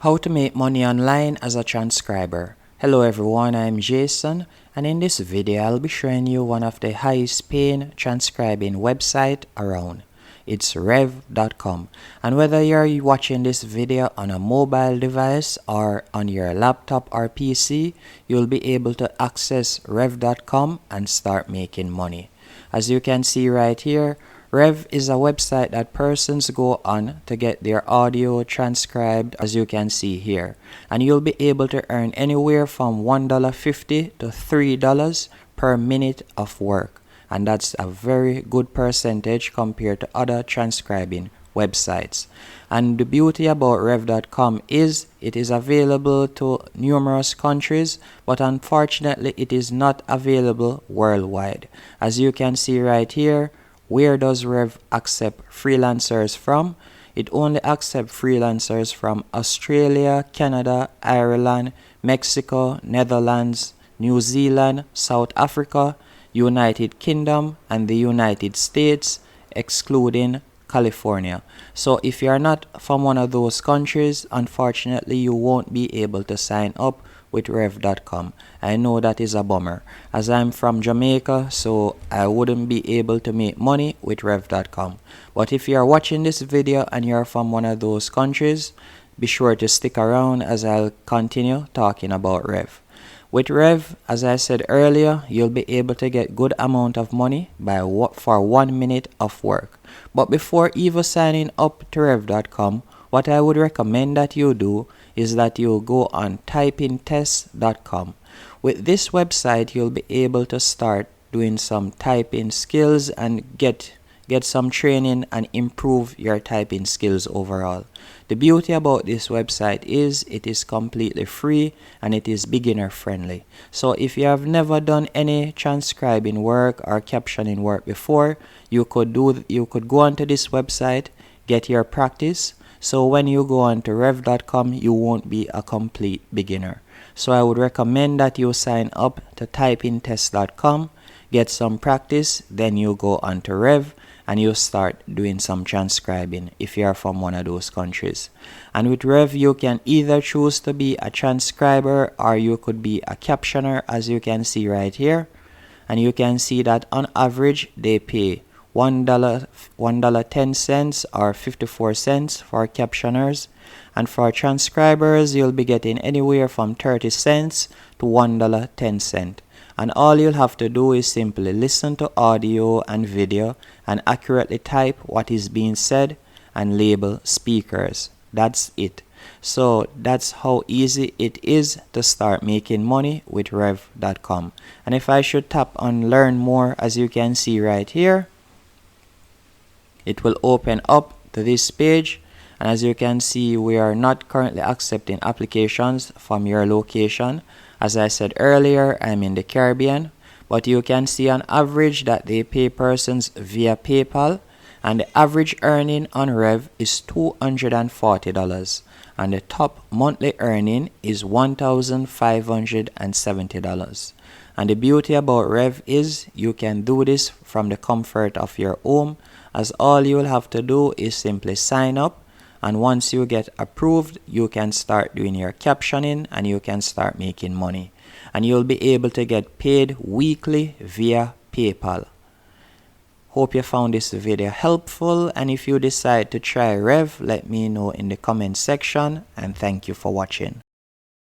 How to make money online as a transcriber. Hello everyone, I'm Jason, and in this video I'll be showing you one of the highest paying transcribing website around. It's REV.com, and whether you're watching this video on a mobile device or on your laptop or PC, you'll be able to access REV.com and start making money. As you can see right here, REV is a website that persons go on to get their audio transcribed, as you can see here, and you'll be able to earn anywhere from $1.50 to $3 per minute of work, and that's a very good percentage compared to other transcribing websites. And the beauty about REV.com is it is available to numerous countries, but unfortunately it is not available worldwide. As you can see right here, where does REV accept freelancers from? It only accepts freelancers from Australia, Canada, Ireland, Mexico, Netherlands, New Zealand, South Africa, United Kingdom, and the United States, excluding California. So if you are not from one of those countries, unfortunately you won't be able to sign up with REV.com. I know that is a bummer, as I'm from Jamaica, so I wouldn't be able to make money with REV.com. But if you are watching this video and you're from one of those countries, be sure to stick around as I'll continue talking about REV. With REV, as I said earlier, you'll be able to get good amount of money for 1 minute of work. But before even signing up to REV.com, what I would recommend that you do is that you go on typingtest.com. With this website, you'll be able to start doing some typing skills and get some training and improve your typing skills overall. The beauty about this website is it is completely free and it is beginner friendly. So if you have never done any transcribing work or captioning work before, you could go onto this website, get your practice. So when you go on to REV.com, you won't be a complete beginner. So I would recommend that you sign up to typingtest.com, get some practice, then you go on to REV and you start doing some transcribing if you are from one of those countries. And with REV, you can either choose to be a transcriber or you could be a captioner, as you can see right here. And you can see that on average they pay $1.10 or 54 cents for captioners, and for transcribers you'll be getting anywhere from 30 cents to $1.10. And all you'll have to do is simply listen to audio and video and accurately type what is being said and label speakers. That's it. So that's how easy it is to start making money with REV.com. And if I should tap on learn more, as you can see right here, it will open up to this page, and as you can see, we are not currently accepting applications from your location. As I said earlier, I'm in the Caribbean, but you can see on average that they pay persons via PayPal, and the average earning on REV is $240, and the top monthly earning is $1,570. And the beauty about REV is you can do this from the comfort of your home, as all you'll have to do is simply sign up, and once you get approved, you can start doing your captioning and you can start making money. And you'll be able to get paid weekly via PayPal. Hope you found this video helpful, and if you decide to try REV, let me know in the comment section, and thank you for watching.